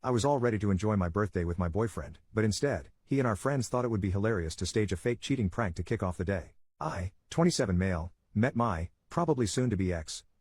I was all ready to enjoy my birthday with my boyfriend, but instead, he and our friends thought it would be hilarious to stage a fake cheating prank to kick off the day. I, 27 male, met my, probably soon to be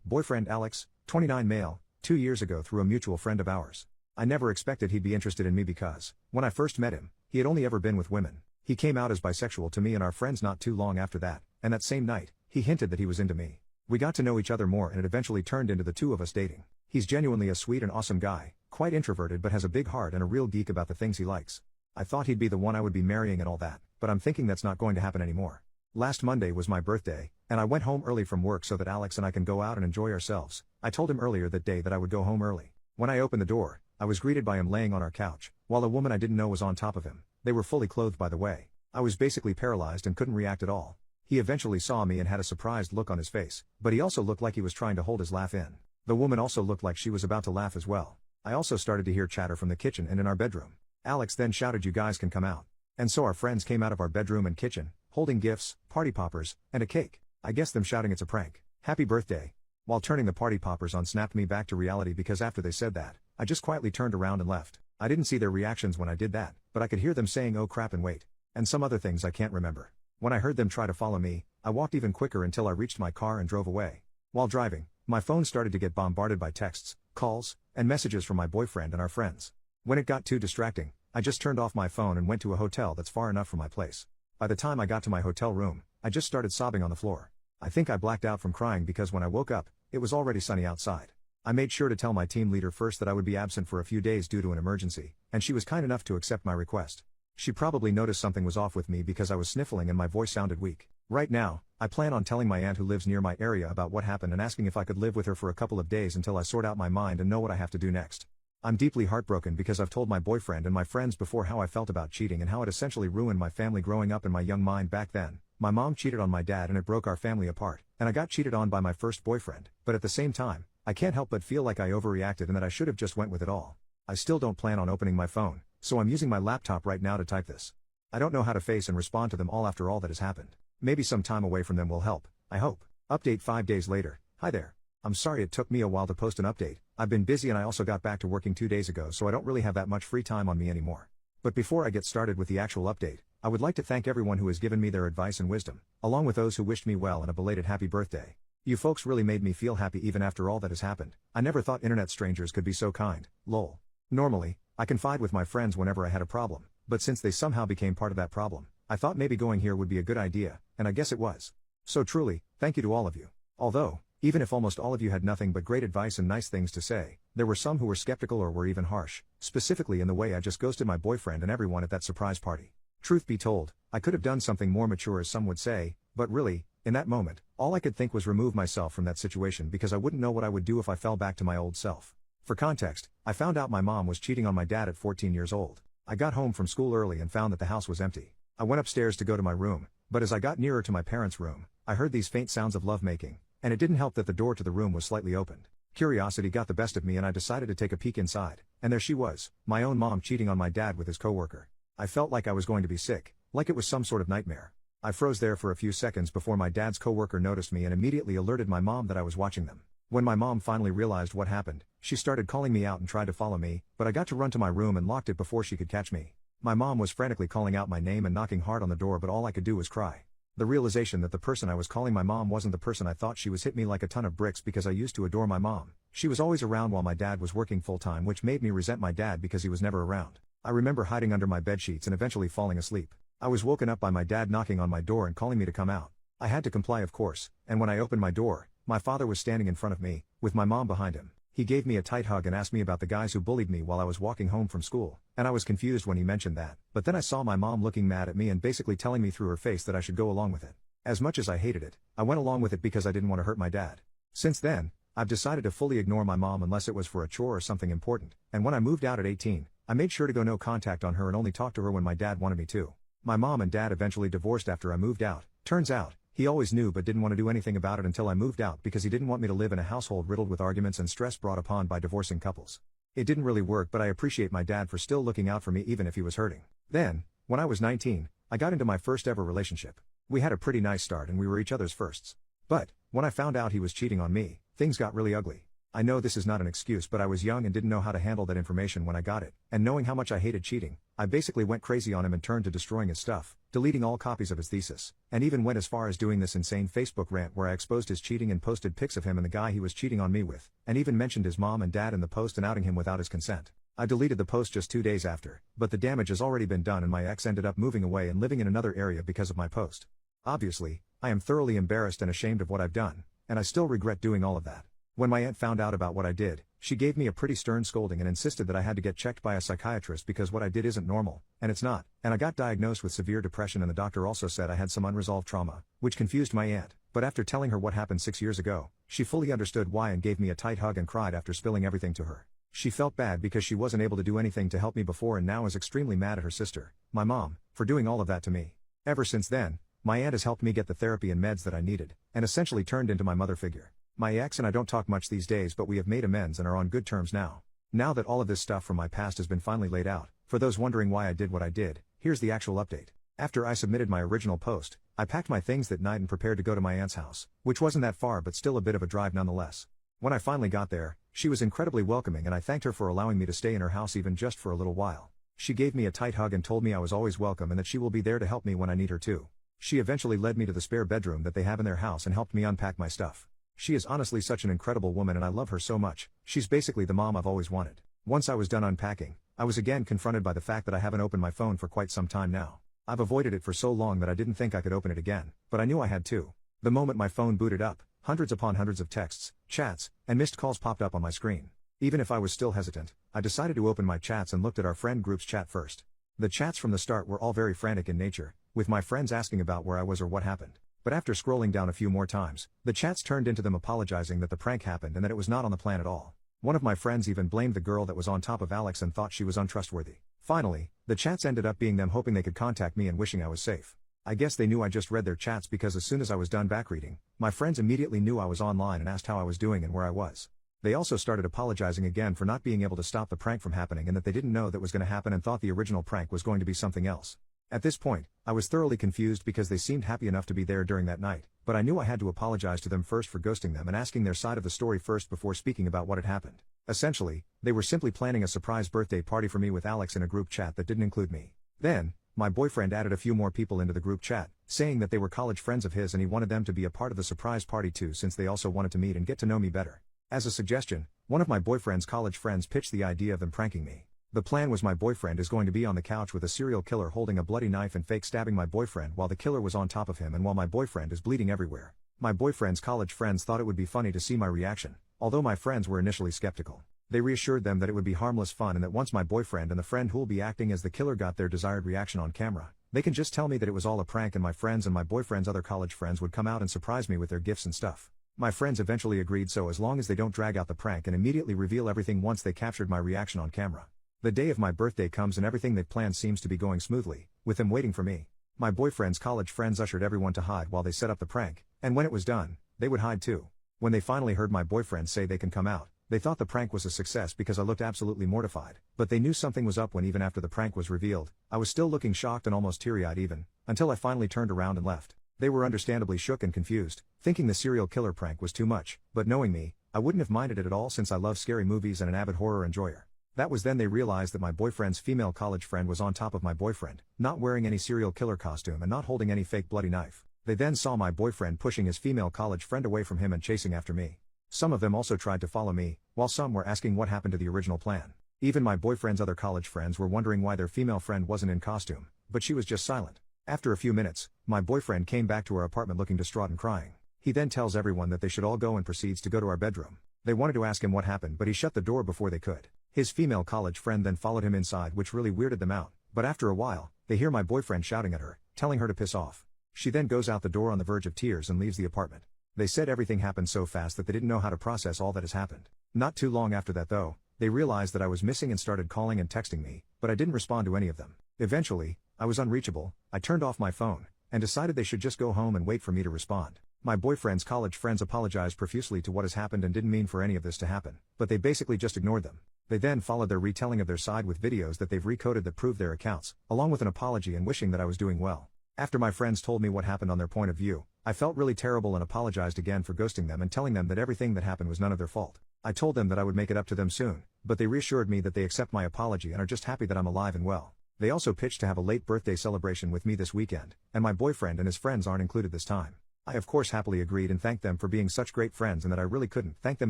boyfriend Alex, 29 male, 2 years ago through a mutual friend of ours. I never expected he'd be interested in me because, when I first met him, he had only ever been with women. He came out as bisexual to me and our friends not too long after that, and that same night, he hinted that he was into me. We got to know each other more and it eventually turned into the two of us dating. He's genuinely a sweet and awesome guy, quite introverted but has a big heart and a real geek about the things he likes. I thought he'd be the one I would be marrying and all that, but I'm thinking that's not going to happen anymore. Last Monday was my birthday, and I went home early from work so that Alex and I can go out and enjoy ourselves. I told him earlier that day that I would go home early. When I opened the door, I was greeted by him laying on our couch, while a woman I didn't know was on top of him. They were fully clothed by the way. I was basically paralyzed and couldn't react at all. He eventually saw me and had a surprised look on his face, but he also looked like he was trying to hold his laugh in. The woman also looked like she was about to laugh as well. I also started to hear chatter from the kitchen and in our bedroom. Alex then shouted, "You guys can come out." And so our friends came out of our bedroom and kitchen, holding gifts, party poppers, and a cake. I guess them shouting it's a prank. Happy birthday. While turning the party poppers on snapped me back to reality because after they said that, I just quietly turned around and left. I didn't see their reactions when I did that, but I could hear them saying "oh crap" and "wait," and some other things I can't remember. When I heard them try to follow me, I walked even quicker until I reached my car and drove away. While driving, my phone started to get bombarded by texts, calls, and messages from my boyfriend and our friends. When it got too distracting, I just turned off my phone and went to a hotel that's far enough from my place. By the time I got to my hotel room, I just started sobbing on the floor. I think I blacked out from crying because when I woke up, it was already sunny outside. I made sure to tell my team leader first that I would be absent for a few days due to an emergency, and she was kind enough to accept my request. She probably noticed something was off with me because I was sniffling and my voice sounded weak. Right now, I plan on telling my aunt who lives near my area about what happened and asking if I could live with her for a couple of days until I sort out my mind and know what I have to do next. I'm deeply heartbroken because I've told my boyfriend and my friends before how I felt about cheating and how it essentially ruined my family growing up in my young mind back then. My mom cheated on my dad and it broke our family apart, and I got cheated on by my first boyfriend, but at the same time, I can't help but feel like I overreacted and that I should have just went with it all. I still don't plan on opening my phone, so I'm using my laptop right now to type this. I don't know how to face and respond to them all after all that has happened. Maybe some time away from them will help, I hope. Update 5 days later. Hi there. I'm sorry it took me a while to post an update. I've been busy and I also got back to working 2 days ago, so I don't really have that much free time on me anymore. But before I get started with the actual update, I would like to thank everyone who has given me their advice and wisdom, along with those who wished me well and a belated happy birthday. You folks really made me feel happy even after all that has happened. I never thought internet strangers could be so kind, lol. Normally, I confide with my friends whenever I had a problem, but since they somehow became part of that problem, I thought maybe going here would be a good idea, and I guess it was. So truly, thank you to all of you. Although, even if almost all of you had nothing but great advice and nice things to say, there were some who were skeptical or were even harsh, specifically in the way I just ghosted my boyfriend and everyone at that surprise party. Truth be told, I could have done something more mature as some would say, but really, in that moment, all I could think was remove myself from that situation because I wouldn't know what I would do if I fell back to my old self. For context, I found out my mom was cheating on my dad at 14 years old. I got home from school early and found that the house was empty. I went upstairs to go to my room, but as I got nearer to my parents' room, I heard these faint sounds of lovemaking, and it didn't help that the door to the room was slightly opened. Curiosity got the best of me and I decided to take a peek inside, and there she was, my own mom cheating on my dad with his coworker. I felt like I was going to be sick, like it was some sort of nightmare. I froze there for a few seconds before my dad's coworker noticed me and immediately alerted my mom that I was watching them. When my mom finally realized what happened, she started calling me out and tried to follow me, but I got to run to my room and locked it before she could catch me. My mom was frantically calling out my name and knocking hard on the door, but all I could do was cry. The realization that the person I was calling my mom wasn't the person I thought she was hit me like a ton of bricks because I used to adore my mom. She was always around while my dad was working full-time, which made me resent my dad because he was never around. I remember hiding under my bedsheets and eventually falling asleep. I was woken up by my dad knocking on my door and calling me to come out. I had to comply, of course, and when I opened my door, my father was standing in front of me, with my mom behind him. He gave me a tight hug and asked me about the guys who bullied me while I was walking home from school, and I was confused when he mentioned that, but then I saw my mom looking mad at me and basically telling me through her face that I should go along with it. As much as I hated it, I went along with it because I didn't want to hurt my dad. Since then, I've decided to fully ignore my mom unless it was for a chore or something important, and when I moved out at 18, I made sure to go no contact on her and only talk to her when my dad wanted me to. My mom and dad eventually divorced after I moved out. Turns out, he always knew but didn't want to do anything about it until I moved out because he didn't want me to live in a household riddled with arguments and stress brought upon by divorcing couples. It didn't really work, but I appreciate my dad for still looking out for me even if he was hurting. Then, when I was 19, I got into my first ever relationship. We had a pretty nice start and we were each other's firsts. But, when I found out he was cheating on me, things got really ugly. I know this is not an excuse, but I was young and didn't know how to handle that information when I got it, and knowing how much I hated cheating, I basically went crazy on him and turned to destroying his stuff, deleting all copies of his thesis, and even went as far as doing this insane Facebook rant where I exposed his cheating and posted pics of him and the guy he was cheating on me with, and even mentioned his mom and dad in the post and outing him without his consent. I deleted the post just 2 days after, but the damage has already been done and my ex ended up moving away and living in another area because of my post. Obviously, I am thoroughly embarrassed and ashamed of what I've done, and I still regret doing all of that. When my aunt found out about what I did, she gave me a pretty stern scolding and insisted that I had to get checked by a psychiatrist because what I did isn't normal, and it's not, and I got diagnosed with severe depression and the doctor also said I had some unresolved trauma, which confused my aunt, but after telling her what happened 6 years ago, she fully understood why and gave me a tight hug and cried after spilling everything to her. She felt bad because she wasn't able to do anything to help me before and now is extremely mad at her sister, my mom, for doing all of that to me. Ever since then, my aunt has helped me get the therapy and meds that I needed, and essentially turned into my mother figure. My ex and I don't talk much these days, but we have made amends and are on good terms now. Now that all of this stuff from my past has been finally laid out, for those wondering why I did what I did, here's the actual update. After I submitted my original post, I packed my things that night and prepared to go to my aunt's house, which wasn't that far but still a bit of a drive nonetheless. When I finally got there, she was incredibly welcoming and I thanked her for allowing me to stay in her house even just for a little while. She gave me a tight hug and told me I was always welcome and that she will be there to help me when I need her too. She eventually led me to the spare bedroom that they have in their house and helped me unpack my stuff. She is honestly such an incredible woman and I love her so much. She's basically the mom I've always wanted. Once I was done unpacking, I was again confronted by the fact that I haven't opened my phone for quite some time now. I've avoided it for so long that I didn't think I could open it again, but I knew I had to. The moment my phone booted up, hundreds upon hundreds of texts, chats, and missed calls popped up on my screen. Even if I was still hesitant, I decided to open my chats and looked at our friend group's chat first. The chats from the start were all very frantic in nature, with my friends asking about where I was or what happened. But after scrolling down a few more times, the chats turned into them apologizing that the prank happened and that it was not on the plan at all. One of my friends even blamed the girl that was on top of Alex and thought she was untrustworthy. Finally, the chats ended up being them hoping they could contact me and wishing I was safe. I guess they knew I just read their chats because as soon as I was done back reading, my friends immediately knew I was online and asked how I was doing and where I was. They also started apologizing again for not being able to stop the prank from happening and that they didn't know that was going to happen and thought the original prank was going to be something else. At this point, I was thoroughly confused because they seemed happy enough to be there during that night, but I knew I had to apologize to them first for ghosting them and asking their side of the story first before speaking about what had happened. Essentially, they were simply planning a surprise birthday party for me with Alex in a group chat that didn't include me. Then, my boyfriend added a few more people into the group chat, saying that they were college friends of his and he wanted them to be a part of the surprise party too since they also wanted to meet and get to know me better. As a suggestion, one of my boyfriend's college friends pitched the idea of them pranking me. The plan was my boyfriend is going to be on the couch with a serial killer holding a bloody knife and fake stabbing my boyfriend while the killer was on top of him and while my boyfriend is bleeding everywhere. My boyfriend's college friends thought it would be funny to see my reaction, although my friends were initially skeptical. They reassured them that it would be harmless fun and that once my boyfriend and the friend who'll be acting as the killer got their desired reaction on camera, they can just tell me that it was all a prank and my friends and my boyfriend's other college friends would come out and surprise me with their gifts and stuff. My friends eventually agreed so as long as they don't drag out the prank and immediately reveal everything once they captured my reaction on camera. The day of my birthday comes and everything they'd planned seems to be going smoothly, with them waiting for me. My boyfriend's college friends ushered everyone to hide while they set up the prank, and when it was done, they would hide too. When they finally heard my boyfriend say they can come out, they thought the prank was a success because I looked absolutely mortified, but they knew something was up when even after the prank was revealed, I was still looking shocked and almost teary-eyed even, until I finally turned around and left. They were understandably shook and confused, thinking the serial killer prank was too much, but knowing me, I wouldn't have minded it at all since I love scary movies and an avid horror enjoyer. That was then they realized that my boyfriend's female college friend was on top of my boyfriend, not wearing any serial killer costume and not holding any fake bloody knife. They then saw my boyfriend pushing his female college friend away from him and chasing after me. Some of them also tried to follow me, while some were asking what happened to the original plan. Even my boyfriend's other college friends were wondering why their female friend wasn't in costume, but she was just silent. After a few minutes, my boyfriend came back to our apartment looking distraught and crying. He then tells everyone that they should all go and proceeds to go to our bedroom. They wanted to ask him what happened but he shut the door before they could. His female college friend then followed him inside which really weirded them out, but after a while, they hear my boyfriend shouting at her, telling her to piss off. She then goes out the door on the verge of tears and leaves the apartment. They said everything happened so fast that they didn't know how to process all that has happened. Not too long after that though, they realized that I was missing and started calling and texting me, but I didn't respond to any of them. Eventually, I was unreachable, I turned off my phone, and decided they should just go home and wait for me to respond. My boyfriend's college friends apologized profusely to what has happened and didn't mean for any of this to happen, but they basically just ignored them. They then followed their retelling of their side with videos that they've recoded that prove their accounts, along with an apology and wishing that I was doing well. After my friends told me what happened on their point of view, I felt really terrible and apologized again for ghosting them and telling them that everything that happened was none of their fault. I told them that I would make it up to them soon, but they reassured me that they accept my apology and are just happy that I'm alive and well. They also pitched to have a late birthday celebration with me this weekend, and my boyfriend and his friends aren't included this time. I of course happily agreed and thanked them for being such great friends and that I really couldn't thank them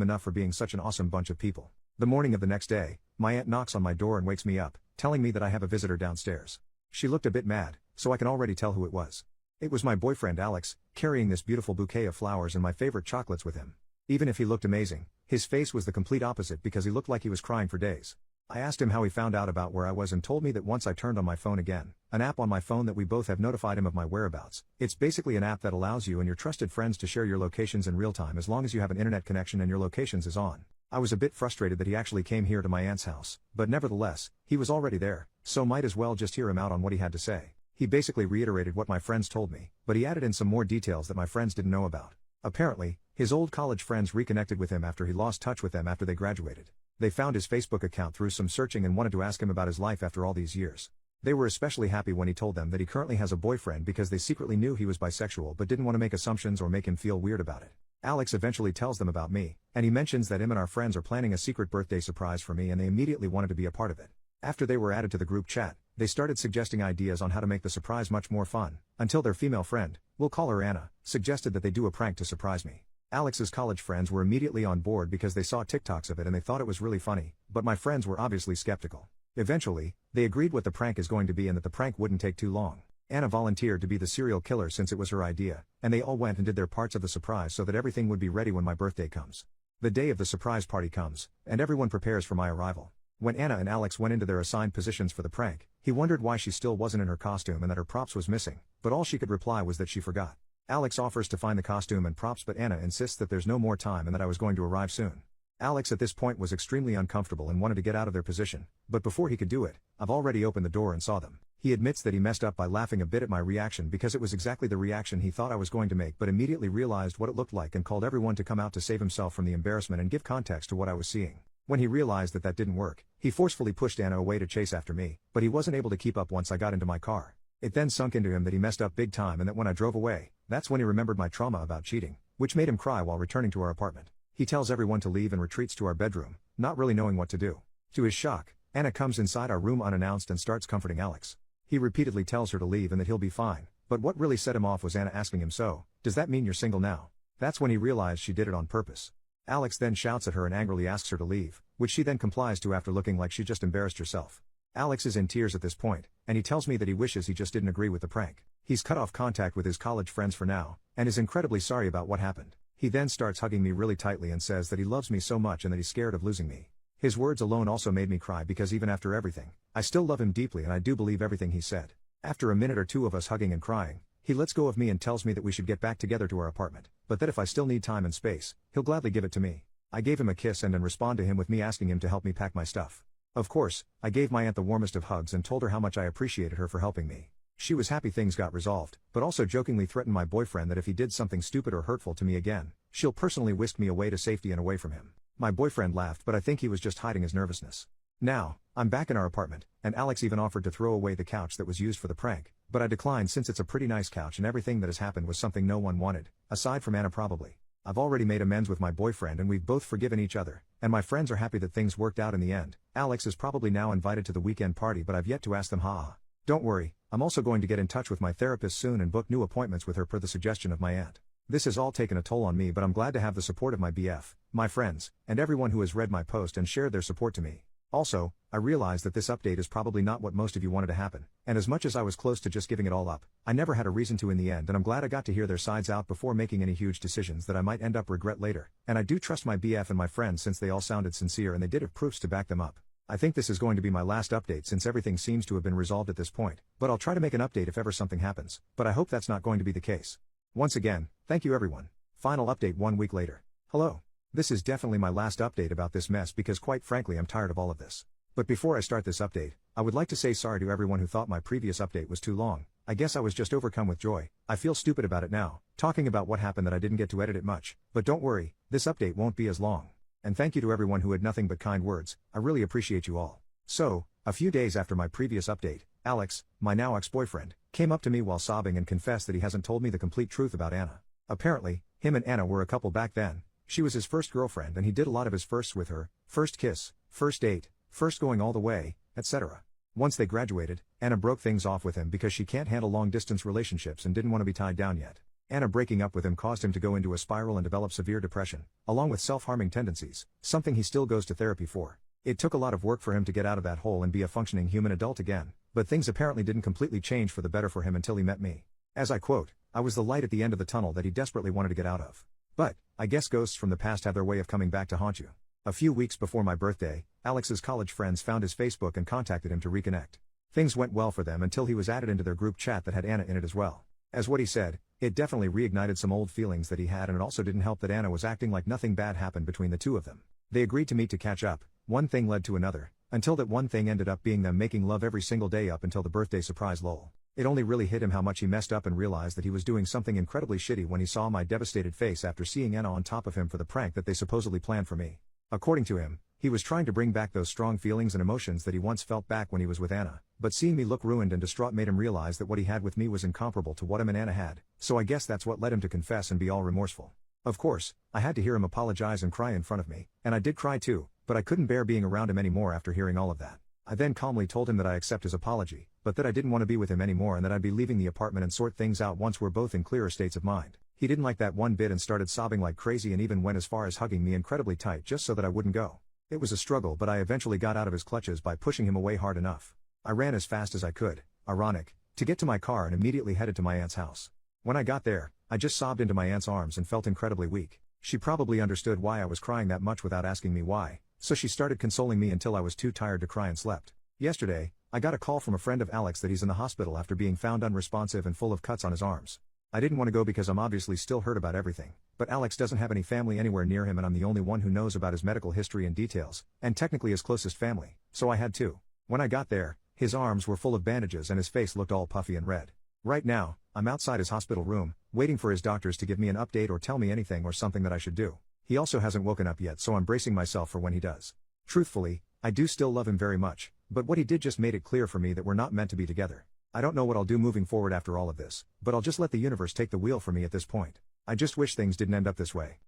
enough for being such an awesome bunch of people. The morning of the next day, my aunt knocks on my door and wakes me up, telling me that I have a visitor downstairs. She looked a bit mad, so I can already tell who it was. It was my boyfriend Alex, carrying this beautiful bouquet of flowers and my favorite chocolates with him. Even if he looked amazing, his face was the complete opposite because he looked like he was crying for days. I asked him how he found out about where I was and told me that once I turned on my phone again, an app on my phone that we both have notified him of my whereabouts. It's basically an app that allows you and your trusted friends to share your locations in real time as long as you have an internet connection and your locations is on. I was a bit frustrated that he actually came here to my aunt's house, but nevertheless, he was already there, so might as well just hear him out on what he had to say. He basically reiterated what my friends told me, but he added in some more details that my friends didn't know about. Apparently, his old college friends reconnected with him after he lost touch with them after they graduated. They found his Facebook account through some searching and wanted to ask him about his life after all these years. They were especially happy when he told them that he currently has a boyfriend because they secretly knew he was bisexual but didn't want to make assumptions or make him feel weird about it. Alex eventually tells them about me, and he mentions that him and our friends are planning a secret birthday surprise for me and they immediately wanted to be a part of it. After they were added to the group chat, they started suggesting ideas on how to make the surprise much more fun, until their female friend, we'll call her Anna, suggested that they do a prank to surprise me. Alex's college friends were immediately on board because they saw TikToks of it and they thought it was really funny, but my friends were obviously skeptical. Eventually, they agreed what the prank is going to be and that the prank wouldn't take too long. Anna volunteered to be the serial killer since it was her idea, and they all went and did their parts of the surprise so that everything would be ready when my birthday comes. The day of the surprise party comes, and everyone prepares for my arrival. When Anna and Alex went into their assigned positions for the prank, he wondered why she still wasn't in her costume and that her props was missing, but all she could reply was that she forgot. Alex offers to find the costume and props but Anna insists that there's no more time and that I was going to arrive soon. Alex at this point was extremely uncomfortable and wanted to get out of their position, but before he could do it, I've already opened the door and saw them. He admits that he messed up by laughing a bit at my reaction because it was exactly the reaction he thought I was going to make but immediately realized what it looked like and called everyone to come out to save himself from the embarrassment and give context to what I was seeing. When he realized that that didn't work, he forcefully pushed Anna away to chase after me, but he wasn't able to keep up once I got into my car. It then sunk into him that he messed up big time and that when I drove away, that's when he remembered my trauma about cheating, which made him cry while returning to our apartment. He tells everyone to leave and retreats to our bedroom, not really knowing what to do. To his shock, Anna comes inside our room unannounced and starts comforting Alex. He repeatedly tells her to leave and that he'll be fine, but what really set him off was Anna asking him, "So, does that mean you're single now?" That's when he realized she did it on purpose. Alex then shouts at her and angrily asks her to leave, which she then complies to after looking like she just embarrassed herself. Alex is in tears at this point, and he tells me that he wishes he just didn't agree with the prank. He's cut off contact with his college friends for now, and is incredibly sorry about what happened. He then starts hugging me really tightly and says that he loves me so much and that he's scared of losing me. His words alone also made me cry because even after everything, I still love him deeply and I do believe everything he said. After a minute or two of us hugging and crying, he lets go of me and tells me that we should get back together to our apartment, but that if I still need time and space, he'll gladly give it to me. I gave him a kiss and then respond to him with me asking him to help me pack my stuff. Of course, I gave my aunt the warmest of hugs and told her how much I appreciated her for helping me. She was happy things got resolved, but also jokingly threatened my boyfriend that if he did something stupid or hurtful to me again, she'll personally whisk me away to safety and away from him. My boyfriend laughed, but I think he was just hiding his nervousness. Now, I'm back in our apartment, and Alex even offered to throw away the couch that was used for the prank, but I declined since it's a pretty nice couch and everything that has happened was something no one wanted, aside from Anna probably. I've already made amends with my boyfriend and we've both forgiven each other, and my friends are happy that things worked out in the end. Alex is probably now invited to the weekend party but I've yet to ask them. Haha. Don't worry, I'm also going to get in touch with my therapist soon and book new appointments with her per the suggestion of my aunt. This has all taken a toll on me but I'm glad to have the support of my BF, my friends, and everyone who has read my post and shared their support to me. Also, I realize that this update is probably not what most of you wanted to happen, and as much as I was close to just giving it all up, I never had a reason to in the end and I'm glad I got to hear their sides out before making any huge decisions that I might end up regret later, and I do trust my BF and my friends since they all sounded sincere and they did have proofs to back them up. I think this is going to be my last update since everything seems to have been resolved at this point, but I'll try to make an update if ever something happens, but I hope that's not going to be the case. Once again, thank you everyone. Final update 1 week later. Hello. This is definitely my last update about this mess because quite frankly I'm tired of all of this. But before I start this update, I would like to say sorry to everyone who thought my previous update was too long. I guess I was just overcome with joy. I feel stupid about it now, talking about what happened that I didn't get to edit it much, but don't worry, this update won't be as long. And thank you to everyone who had nothing but kind words, I really appreciate you all. So, a few days after my previous update, Alex, my now ex-boyfriend, came up to me while sobbing and confessed that he hasn't told me the complete truth about Anna. Apparently, him and Anna were a couple back then, She was his first girlfriend and he did a lot of his firsts with her, first kiss, first date, first going all the way, etc. Once they graduated, Anna broke things off with him because she can't handle long-distance relationships and didn't want to be tied down yet. Anna breaking up with him caused him to go into a spiral and develop severe depression, along with self-harming tendencies, something he still goes to therapy for. It took a lot of work for him to get out of that hole and be a functioning human adult again, but things apparently didn't completely change for the better for him until he met me. As I quote, I was the light at the end of the tunnel that he desperately wanted to get out of. But, I guess ghosts from the past have their way of coming back to haunt you. A few weeks before my birthday, Alex's college friends found his Facebook and contacted him to reconnect. Things went well for them until he was added into their group chat that had Anna in it as well. As what he said, it definitely reignited some old feelings that he had, and it also didn't help that Anna was acting like nothing bad happened between the two of them. They agreed to meet to catch up, one thing led to another, until that one thing ended up being them making love every single day up until the birthday surprise lol. It only really hit him how much he messed up and realized that he was doing something incredibly shitty when he saw my devastated face after seeing Anna on top of him for the prank that they supposedly planned for me. According to him, he was trying to bring back those strong feelings and emotions that he once felt back when he was with Anna, but seeing me look ruined and distraught made him realize that what he had with me was incomparable to what him and Anna had, so I guess that's what led him to confess and be all remorseful. Of course, I had to hear him apologize and cry in front of me, and I did cry too, but I couldn't bear being around him anymore after hearing all of that. I then calmly told him that I accept his apology, but that I didn't want to be with him anymore and that I'd be leaving the apartment and sort things out once we're both in clearer states of mind. He didn't like that one bit and started sobbing like crazy and even went as far as hugging me incredibly tight just so that I wouldn't go. It was a struggle, but I eventually got out of his clutches by pushing him away hard enough. I ran as fast as I could, ironic, to get to my car and immediately headed to my aunt's house. When I got there, I just sobbed into my aunt's arms and felt incredibly weak. She probably understood why I was crying that much without asking me why, so she started consoling me until I was too tired to cry and slept. Yesterday, I got a call from a friend of Alex that he's in the hospital after being found unresponsive and full of cuts on his arms. I didn't want to go because I'm obviously still hurt about everything, but Alex doesn't have any family anywhere near him and I'm the only one who knows about his medical history and details, and technically his closest family, so I had to. When I got there, his arms were full of bandages and his face looked all puffy and red. Right now, I'm outside his hospital room, waiting for his doctors to give me an update or tell me anything or something that I should do. He also hasn't woken up yet, so I'm bracing myself for when he does. Truthfully, I do still love him very much, but what he did just made it clear for me that we're not meant to be together. I don't know what I'll do moving forward after all of this, but I'll just let the universe take the wheel for me at this point. I just wish things didn't end up this way.